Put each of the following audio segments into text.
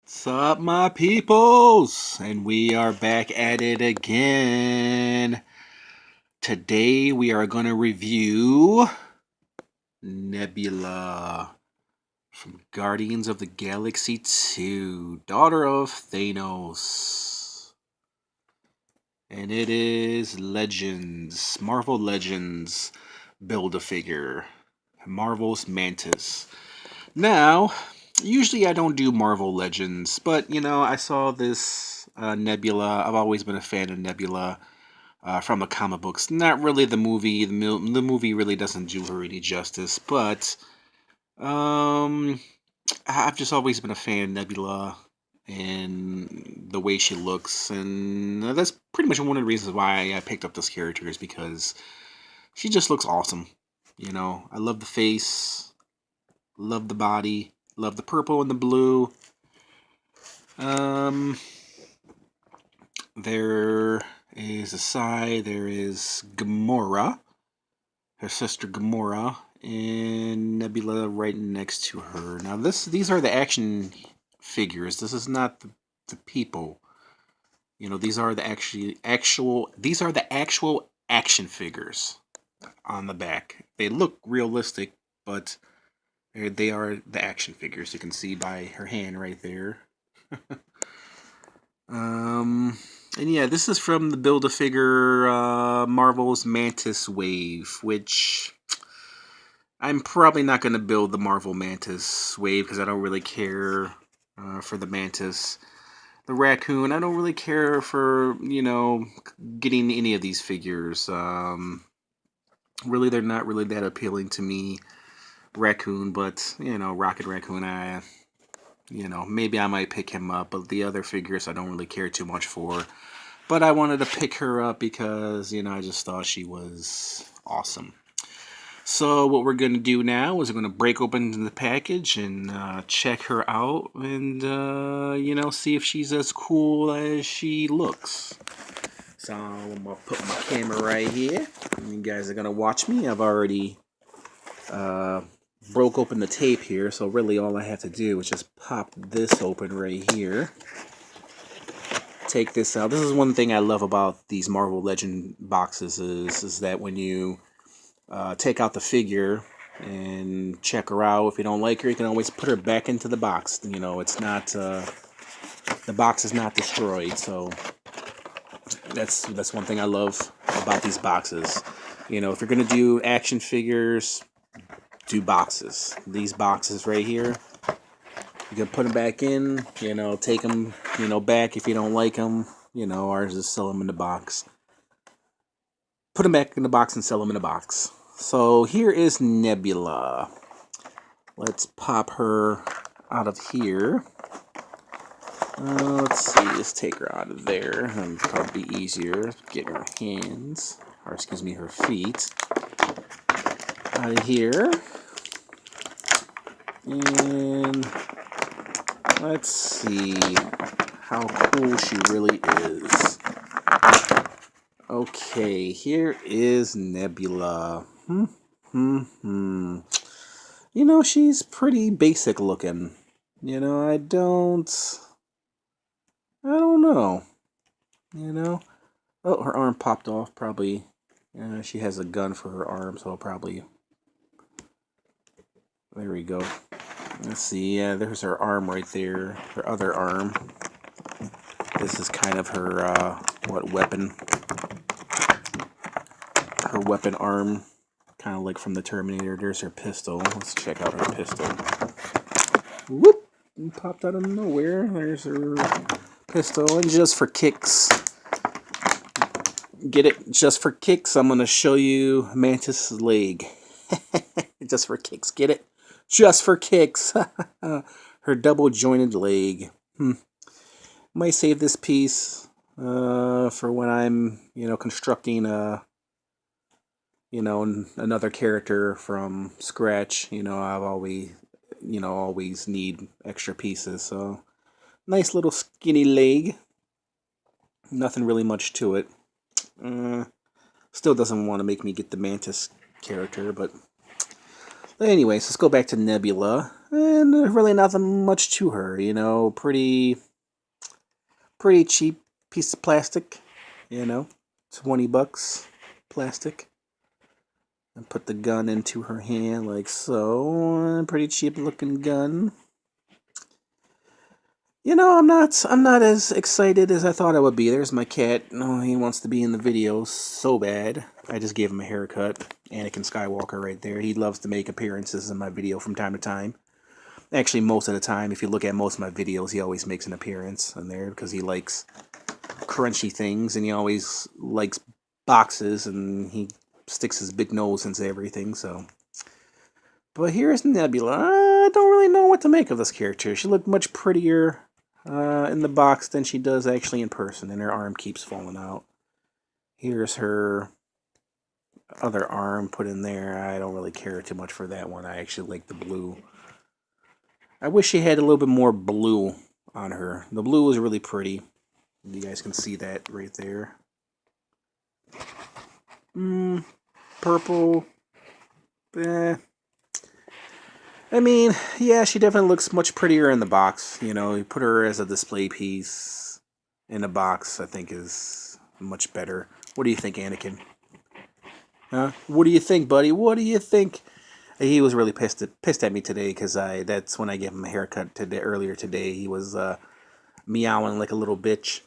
What's up, my peoples? And we are back at it again. Today we are going to review Nebula from Guardians of the Galaxy 2, Daughter of Thanos. And it is Legends, Marvel Legends Build-A-Figure, Marvel's Mantis. Now, usually I don't do Marvel Legends, but I saw this Nebula. I've always been a fan of Nebula from the comic books. Not really the movie. The movie really doesn't do her any justice, but um, I've just always been a fan of Nebula and the way she looks, and that's pretty much one of the reasons why I picked up this character is because she just looks awesome. I love the face, love the body. Love the purple and the blue. Um, there is Asai. There is Gamora, her sister Gamora, and Nebula right next to her. Now, these are the action figures. This is not the people. These are the these are the actual action figures on the back. They look realistic, but they are the action figures. You can see by her hand right there. And yeah, this is from the Build-A-Figure Marvel's Mantis Wave, which I'm probably not going to build the Marvel Mantis Wave because I don't really care for the Mantis. The Raccoon, I don't really care for, getting any of these figures. Really, they're not really that appealing to me. Raccoon, but Rocket Raccoon, maybe I might pick him up, but the other figures I don't really care too much for. But I wanted to pick her up because I just thought she was awesome. So what we're going to do now is we're going to break open the package and check her out and see if she's as cool as she looks. So I'm going to put my camera right here. You guys are going to watch me. I've already broke open the tape here, so really all I have to do is just pop this open right here. Take this out. This is one thing I love about these Marvel Legend boxes is that when you take out the figure and check her out, if you don't like her, you can always put her back into the box. It's not the box is not destroyed, so that's one thing I love about these boxes. If you're gonna do action figures, do boxes. These boxes right here, you can put them back in, take them, back if you don't like them. Ours is sell them in the box. Put them back in the box and sell them in the box. So here is Nebula. Let's pop her out of here. Let's see, let's take her out of there. It'll probably be easier. Get her hands, or excuse me, her feet out of here. And let's see how cool she really is. Okay, here is Nebula. She's pretty basic looking. I don't know. Oh, her arm popped off. Probably, she has a gun for her arm, so probably. There we go. Let's see, yeah, there's her arm right there, her other arm. This is kind of her, weapon? Her weapon arm, kind of like from the Terminator. There's her pistol. Let's check out her pistol. Whoop! Popped out of nowhere. There's her pistol, and just for kicks, get it? Just for kicks, I'm going to show you Mantis' leg. Just for kicks, get it? Just for kicks. Her double jointed leg. Might save this piece for when I'm, constructing another character from scratch. I've always need extra pieces. So nice little skinny leg. Nothing really much to it. Still doesn't want to make me get the Mantis character, but anyways, let's go back to Nebula. and really nothing much to her, you know, pretty cheap piece of plastic, you know, $20 plastic. And put the gun into her hand like so. Pretty cheap looking gun. You know, I'm not as excited as I thought I would be. There's my cat. Oh, he wants to be in the video so bad. I just gave him a haircut. Anakin Skywalker right there. He loves to make appearances in my video from time to time. Actually, most of the time, if you look at most of my videos, he always makes an appearance in there because he likes crunchy things and he always likes boxes and he sticks his big nose into everything, so. But here's Nebula. I don't really know what to make of this character. She looked much prettier in the box than she does actually in person, and her arm keeps falling out. Here's her other arm put in there. I don't really care too much for that one. I actually like the blue. I wish she had a little bit more blue on her. The blue is really pretty. You guys can see that right there. Purple. I mean, yeah, she definitely looks much prettier in the box. You know, you put her as a display piece in a box, I think is much better. What do you think, Anakin? Huh? What do you think, buddy? What do you think? He was really pissed at me today because that's when I gave him a haircut earlier today. He was meowing like a little bitch.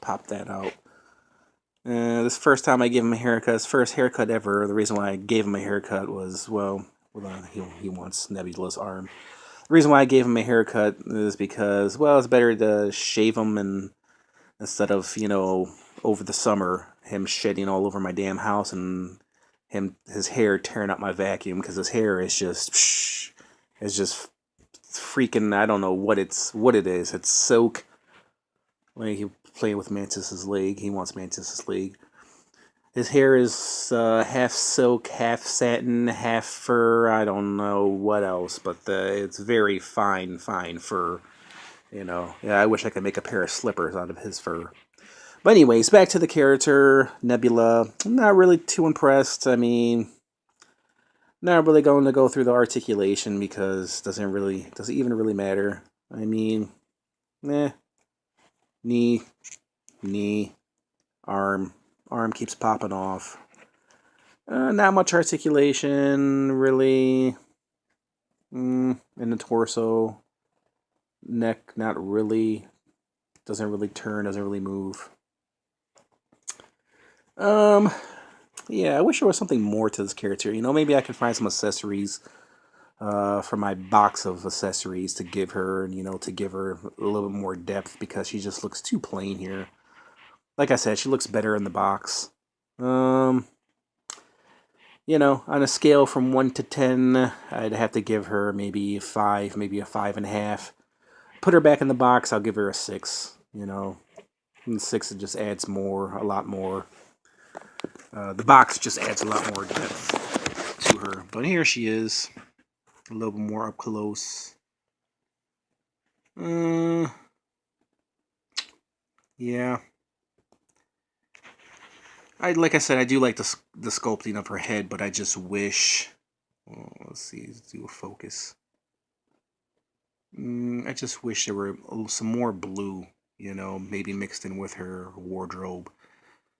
Pop that out. This first time I gave him a haircut, his first haircut ever. The reason why I gave him a haircut was, well, he wants Nebula's arm. The reason why I gave him a haircut is because, well, it's better to shave him and instead of, you know, over the summer, him shedding all over my damn house and his hair tearing up my vacuum because his hair is just freaking, I don't know what it is. It's silk. Like he playing with Mantis's leg. He wants Mantis's leg. His hair is half silk, half satin, half fur. I don't know what else, but it's very fine fur. You know, yeah, I wish I could make a pair of slippers out of his fur. But anyways, back to the character, Nebula. I'm not really too impressed. I mean, not really going to go through the articulation because doesn't even really matter. I mean, knee, arm keeps popping off. Not much articulation, really. In the torso. Neck, not really. Doesn't really turn, doesn't really move. Yeah, I wish there was something more to this character. You know, maybe I could find some accessories for my box of accessories to give her, and, you know, to give her a little bit more depth because she just looks too plain here. Like I said, she looks better in the box. You know, on a scale from 1 to 10, I'd have to give her maybe a 5, maybe a 5.5. Put her back in the box, I'll give her a 6, you know. And 6, it just adds more, a lot more. The box just adds a lot more depth to her. But here she is, a little bit more up close. Yeah. Like I said, I do like the sculpting of her head, but I just wish. Oh, let's see, let's do a focus. I just wish there were some more blue, you know, maybe mixed in with her wardrobe.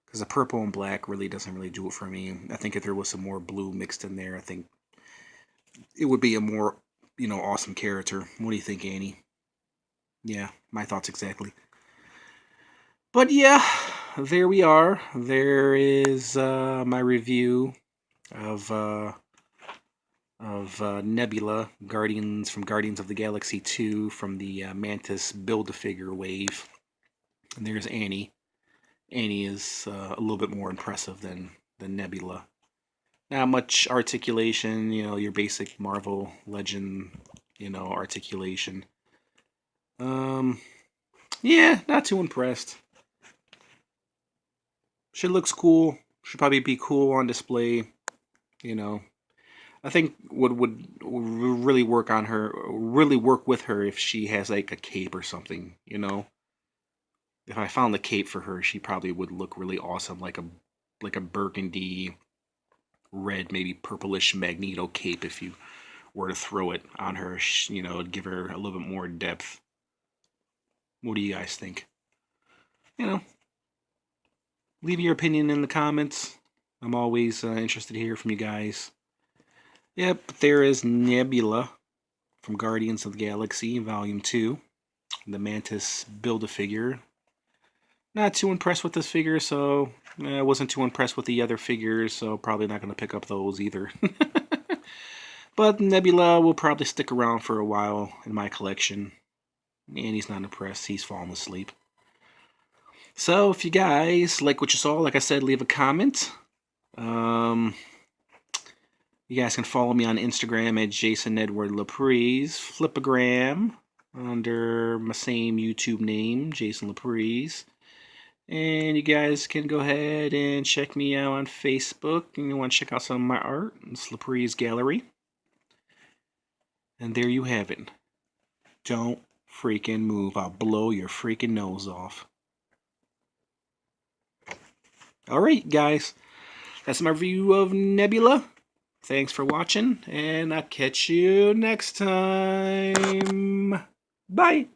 Because the purple and black really doesn't really do it for me. I think if there was some more blue mixed in there, I think it would be a more, you know, awesome character. What do you think, Annie? Yeah, my thoughts exactly. But yeah, there we are. There is my review of Nebula, Guardians of the Galaxy 2 from the Mantis Build-A-Figure wave. And there's Annie. Annie is a little bit more impressive than Nebula. Not much articulation, you know, your basic Marvel Legend, you know, articulation. Yeah, not too impressed. She looks cool. Should probably be cool on display, you know. I think would really work on her, really work with her if she has like a cape or something, you know. If I found the cape for her, she probably would look really awesome, like a burgundy red, maybe purplish Magneto cape if you were to throw it on her, you know, give her a little bit more depth. What do you guys think? You know, leave your opinion in the comments. I'm always interested to hear from you guys. Yep, there is Nebula from Guardians of the Galaxy Volume 2. The Mantis Build-A-Figure. Not too impressed with this figure, so I wasn't too impressed with the other figures, so probably not going to pick up those either. But Nebula will probably stick around for a while in my collection. And he's not impressed. He's fallen asleep. So if you guys like what you saw, like I said, leave a comment. You guys can follow me on Instagram at Jason Edward Laprise. Flipagram under my same YouTube name, Jason Laprise. And you guys can go ahead and check me out on Facebook. And you want to check out some of my art. It's Laprise Gallery. And there you have it. Don't freaking move. I'll blow your freaking nose off. Alright, guys. That's my review of Nebula. Thanks for watching, and I'll catch you next time. Bye.